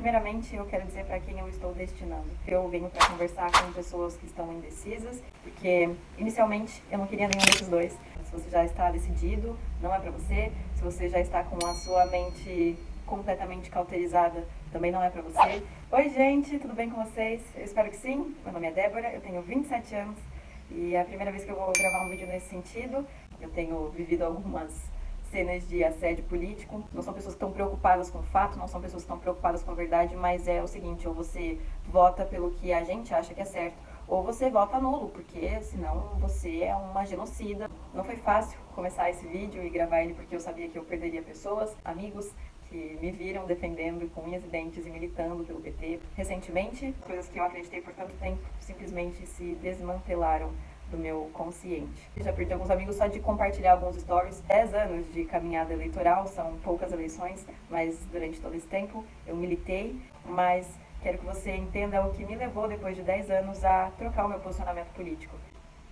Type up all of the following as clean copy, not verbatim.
Primeiramente, eu quero dizer para quem eu estou destinando. Eu venho para conversar com pessoas que estão indecisas, porque inicialmente eu não queria nenhum desses dois. Se você já está decidido, não é para você. Se você já está com a sua mente completamente cauterizada, também não é para você. Oi gente, tudo bem com vocês? Eu espero que sim. Meu nome é Débora, eu tenho 27 anos e é a primeira vez que eu vou gravar um vídeo nesse sentido. Eu tenho vivido algumas cenas de assédio político. Não são pessoas que estão preocupadas com o fato, não são pessoas que estão preocupadas com a verdade, mas é o seguinte, ou você vota pelo que a gente acha que é certo, ou você vota nulo, porque senão você é uma genocida. Não foi fácil começar esse vídeo e gravar ele porque eu sabia que eu perderia pessoas, amigos, que me viram defendendo com unhas e dentes e militando pelo PT. Recentemente, coisas que eu acreditei por tanto tempo simplesmente se desmantelaram do meu consciente. Já perdi alguns amigos só de compartilhar alguns stories. 10 anos de caminhada eleitoral, são poucas eleições, mas durante todo esse tempo eu militei, mas quero que você entenda o que me levou depois de 10 anos a trocar o meu posicionamento político.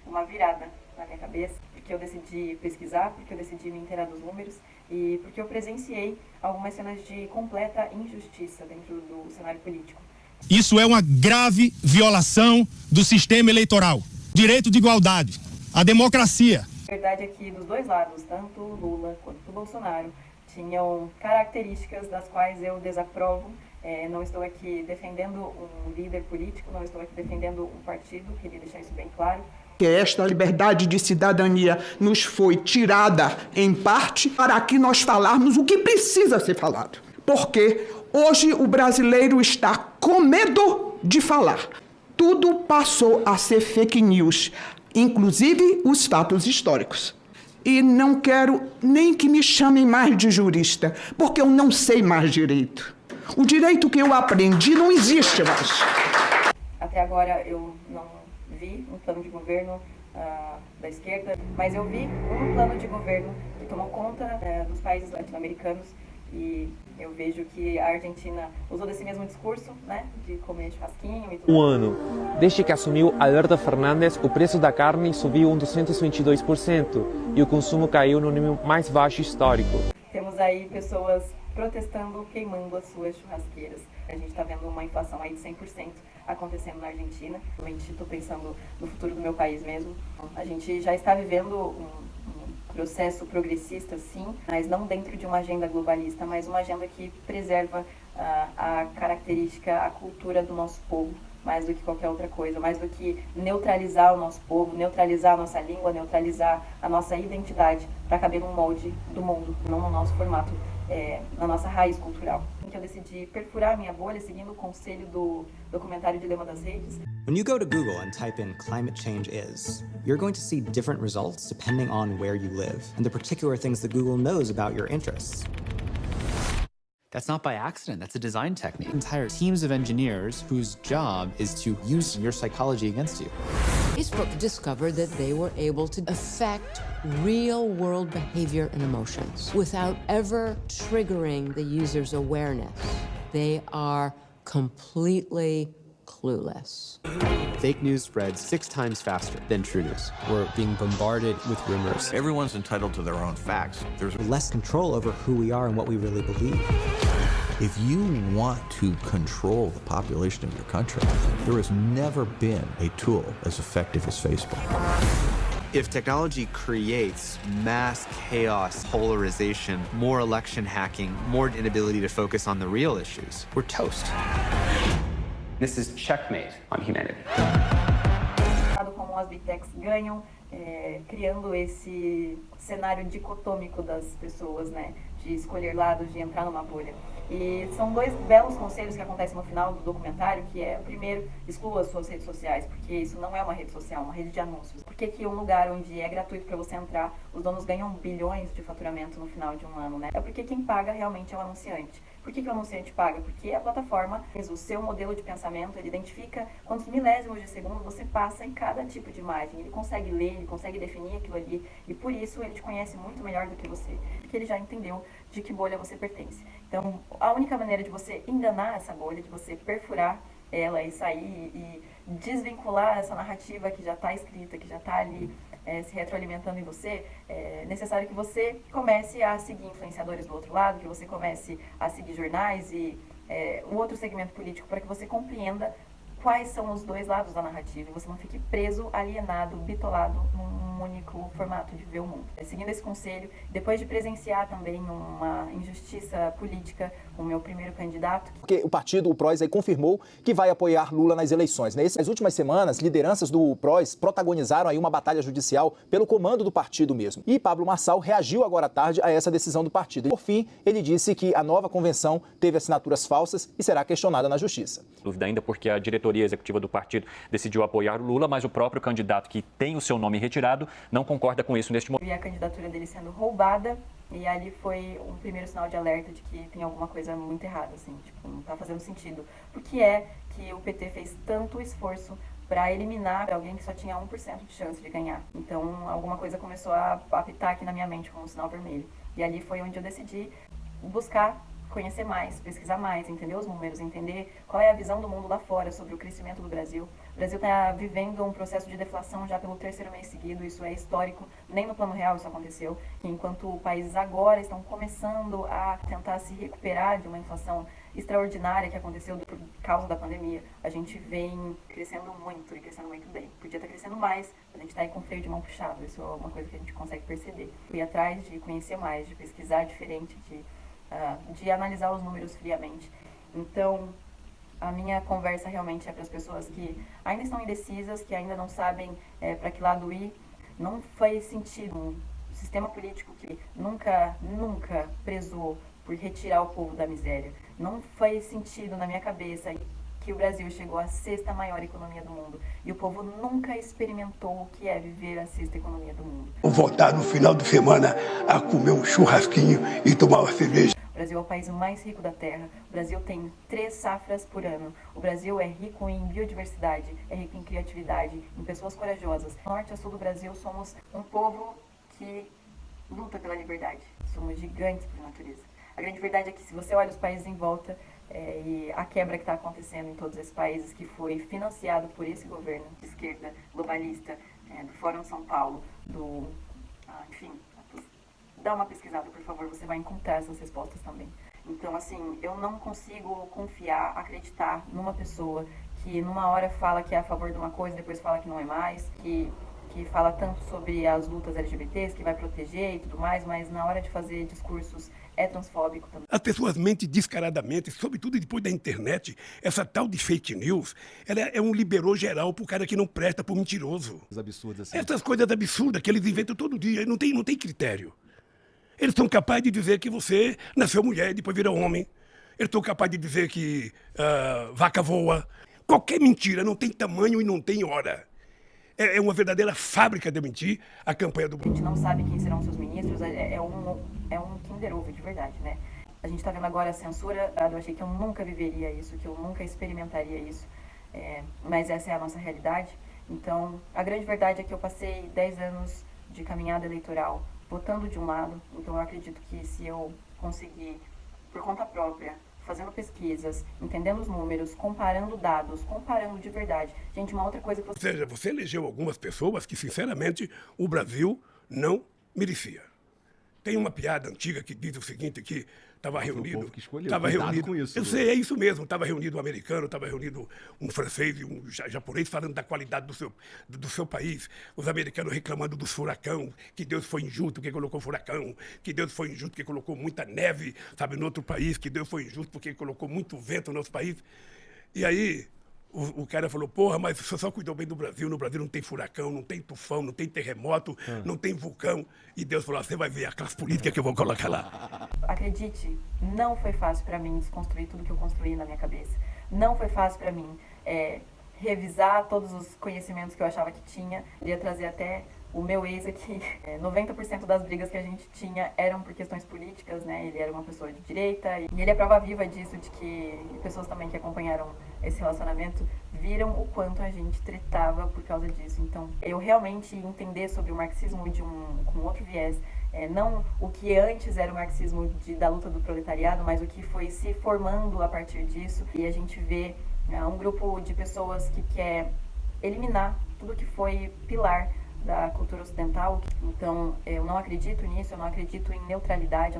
Uma virada na minha cabeça, porque eu decidi pesquisar, porque eu decidi me inteirar dos números e porque eu presenciei algumas cenas de completa injustiça dentro do cenário político. Isso é uma grave violação do sistema eleitoral. Direito de igualdade, a democracia. A verdade é que dos dois lados, tanto Lula quanto Bolsonaro, tinham características das quais eu desaprovo. Não estou aqui defendendo um líder político, não estou aqui defendendo um partido, queria deixar isso bem claro. Que esta liberdade de cidadania nos foi tirada, em parte, para que nós falarmos o que precisa ser falado. Porque hoje o brasileiro está com medo de falar. Tudo passou a ser fake news, inclusive os fatos históricos. E não quero nem que me chamem mais de jurista, porque eu não sei mais direito. O direito que eu aprendi não existe mais. Até agora eu não vi um plano de governo da esquerda, mas eu vi um plano de governo que tomou conta dos países latino-americanos. E eu vejo que a Argentina usou desse mesmo discurso, né, de comer churrasquinho e tudo. Um ano. Desde que assumiu Alberto Fernandes, o preço da carne subiu 222% e o consumo caiu no nível mais baixo histórico. Temos aí pessoas protestando, queimando as suas churrasqueiras. A gente está vendo uma inflação aí de 100% acontecendo na Argentina. Realmente estou pensando no futuro do meu país mesmo. A gente já está vivendo um processo progressista, sim, mas não dentro de uma agenda globalista, mas uma agenda que preserva a característica, a cultura do nosso povo, mais do que qualquer outra coisa, mais do que neutralizar o nosso povo, neutralizar a nossa língua, neutralizar a nossa identidade para caber num molde do mundo, não no nosso formato, na nossa raiz cultural. Que eu decidi perfurar minha bolha seguindo o conselho do documentário Dilema das Redes. When you go to Google and type in climate change is, you're going to see different results depending on where you live and the particular things that Google knows about your interests. That's not by accident, that's a design technique. Entire teams of engineers whose job is to use your psychology against you. Facebook discovered that they were able to affect real-world behavior and emotions without ever triggering the user's awareness. They are completely clueless. Fake news spreads 6 times faster than true news. We're being bombarded with rumors. Everyone's entitled to their own facts. There's less control over who we are and what we really believe. If you want to control the population of your country, there has never been a tool as effective as Facebook. If technology creates mass chaos, polarization, more election hacking, more inability to focus on the real issues, we're toast. This is checkmate on humanity. Como as Big Techs ganham, criando esse cenário dicotômico das pessoas, né, de escolher lados, de entrar numa bolha. E são dois belos conselhos que acontecem no final do documentário, que é, o primeiro, exclua as suas redes sociais, porque isso não é uma rede social, é uma rede de anúncios. Por que um lugar onde é gratuito para você entrar, os donos ganham bilhões de faturamento no final de um ano, né? É porque quem paga realmente é o anunciante. Por que o anunciante paga? Porque a plataforma, o seu modelo de pensamento, ele identifica quantos milésimos de segundo você passa em cada tipo de imagem. Ele consegue ler, ele consegue definir aquilo ali, e por isso ele te conhece muito melhor do que você, porque ele já entendeu de que bolha você pertence. Então, a única maneira de você enganar essa bolha, de você perfurar ela e sair e desvincular essa narrativa que já está escrita, que já está ali se retroalimentando em você, é necessário que você comece a seguir influenciadores do outro lado, que você comece a seguir jornais e um outro segmento político para que você compreenda quais são os dois lados da narrativa e você não fique preso, alienado, bitolado num único formato de ver o mundo. Seguindo esse conselho, depois de presenciar também uma injustiça política com o meu primeiro candidato... Porque o partido, o PROS, aí confirmou que vai apoiar Lula nas eleições. Nas últimas semanas, lideranças do PROS protagonizaram aí uma batalha judicial pelo comando do partido mesmo. E Pablo Marçal reagiu agora à tarde a essa decisão do partido. Por fim, ele disse que a nova convenção teve assinaturas falsas e será questionada na justiça. Dúvida ainda porque a diretoria executiva do partido decidiu apoiar o Lula, mas o próprio candidato que tem o seu nome retirado não concorda com isso neste momento. Vi a candidatura dele sendo roubada e ali foi um primeiro sinal de alerta de que tem alguma coisa muito errada, assim, tipo, não tá fazendo sentido. Por que é que o PT fez tanto esforço para eliminar alguém que só tinha 1% de chance de ganhar? Então, alguma coisa começou a apitar aqui na minha mente como um sinal vermelho. E ali foi onde eu decidi buscar conhecer mais, pesquisar mais, entender os números, entender qual é a visão do mundo lá fora sobre o crescimento do Brasil. O Brasil está vivendo um processo de deflação já pelo 3º mês seguido, isso é histórico, nem no plano real isso aconteceu, enquanto países agora estão começando a tentar se recuperar de uma inflação extraordinária que aconteceu por causa da pandemia, a gente vem crescendo muito e crescendo muito bem. Podia estar crescendo mais, a gente está aí com freio de mão puxado, isso é uma coisa que a gente consegue perceber. Fui atrás de conhecer mais, de pesquisar diferente, de analisar os números friamente. Então, a minha conversa realmente é para as pessoas que ainda estão indecisas, que ainda não sabem para que lado ir. Não faz sentido um sistema político que nunca prezou por retirar o povo da miséria. Não faz sentido na minha cabeça que o Brasil chegou à 6ª maior economia do mundo e o povo nunca experimentou o que é viver a 6ª economia do mundo. Vou voltar no final de semana a comer um churrasquinho e tomar uma cerveja. O Brasil é o país mais rico da Terra. O Brasil tem 3 safras por ano. O Brasil é rico em biodiversidade, é rico em criatividade, em pessoas corajosas. Do norte a sul do Brasil somos um povo que luta pela liberdade. Somos gigantes por natureza. A grande verdade é que se você olha os países em volta e a quebra que está acontecendo em todos esses países, que foi financiado por esse governo de esquerda globalista, do Fórum São Paulo, enfim, dá uma pesquisada, por favor, você vai encontrar essas respostas também. Então, assim, eu não consigo confiar, acreditar numa pessoa que numa hora fala que é a favor de uma coisa, depois fala que não é mais, que fala tanto sobre as lutas LGBTs, que vai proteger e tudo mais, mas na hora de fazer discursos é transfóbico também. As pessoas mentem descaradamente, sobretudo depois da internet. Essa tal de fake news, ela é um liberou geral pro cara que não presta, pro mentiroso. Absurdas, assim. Essas coisas absurdas que eles inventam todo dia, não tem critério. Eles são capazes de dizer que você nasceu mulher e depois virou homem. Eles são capazes de dizer que vaca voa. Qualquer mentira não tem tamanho e não tem hora. É uma verdadeira fábrica de mentir a campanha do... A gente não sabe quem serão seus ministros, é um Kinder Ovo de verdade, né? A gente está vendo agora a censura, eu achei que eu nunca viveria isso, que eu nunca experimentaria isso, mas essa é a nossa realidade. Então, a grande verdade é que eu passei 10 anos de caminhada eleitoral votando de um lado, então eu acredito que se eu conseguir, por conta própria, fazendo pesquisas, entendendo os números, comparando dados, comparando de verdade. Gente, uma outra coisa que Ou seja, você elegeu algumas pessoas que, sinceramente, o Brasil não merecia. Tem uma piada antiga que diz o seguinte, que estava reunido... Estava reunido com isso. Eu sei, é isso mesmo. Estava reunido um americano, estava reunido um francês e um japonês falando da qualidade do seu país. Os americanos reclamando dos furacão, que Deus foi injusto porque colocou furacão, que Deus foi injusto porque colocou muita neve, sabe, no outro país, que Deus foi injusto porque colocou muito vento no nosso país. E aí... O cara falou, porra, mas você só cuidou bem do Brasil, no Brasil não tem furacão, não tem tufão, não tem terremoto, não tem vulcão. E Deus falou, você vai ver a classe política que eu vou colocar lá. Acredite, não foi fácil para mim desconstruir tudo que eu construí na minha cabeça. Não foi fácil para mim revisar todos os conhecimentos que eu achava que tinha. Eu ia trazer até o meu ex aqui. 90% das brigas que a gente tinha eram por questões políticas, né? Ele era uma pessoa de direita e ele é prova viva disso, de que pessoas também que acompanharam esse relacionamento viram o quanto a gente tretava por causa disso. Então, eu realmente entender sobre o marxismo com outro viés, não o que antes era o marxismo da luta do proletariado, mas o que foi se formando a partir disso. E a gente vê um grupo de pessoas que quer eliminar tudo que foi pilar da cultura ocidental. Então, eu não acredito nisso, eu não acredito em neutralidade.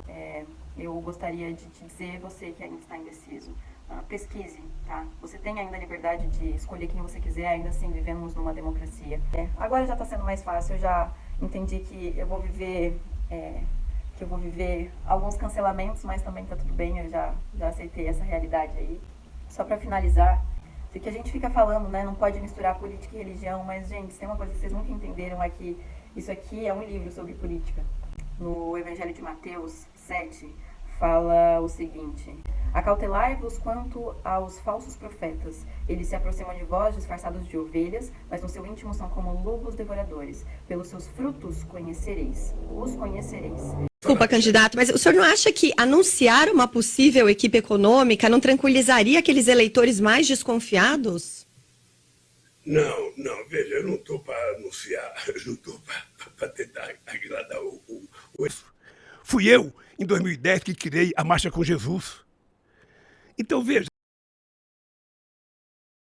Eu gostaria de te dizer, você que ainda está indeciso, pesquise, tá? Você tem ainda a liberdade de escolher quem você quiser, ainda assim vivemos numa democracia. Agora já está sendo mais fácil, eu já entendi que eu vou viver alguns cancelamentos, mas também tá tudo bem, eu já aceitei essa realidade aí. Só para finalizar, de que a gente fica falando, né, não pode misturar política e religião, mas, gente, tem uma coisa que vocês nunca entenderam, é que isso aqui é um livro sobre política. No Evangelho de Mateus 7, fala o seguinte: acautelai-vos quanto aos falsos profetas. Eles se aproximam de vós disfarçados de ovelhas, mas no seu íntimo são como lobos devoradores. Pelos seus frutos conhecereis. Os conhecereis. Desculpa, candidato, mas o senhor não acha que anunciar uma possível equipe econômica não tranquilizaria aqueles eleitores mais desconfiados? Não, veja, eu não estou para anunciar, eu não estou para tentar agradar o. Fui eu, em 2010, que criei a Marcha com Jesus. Então, veja,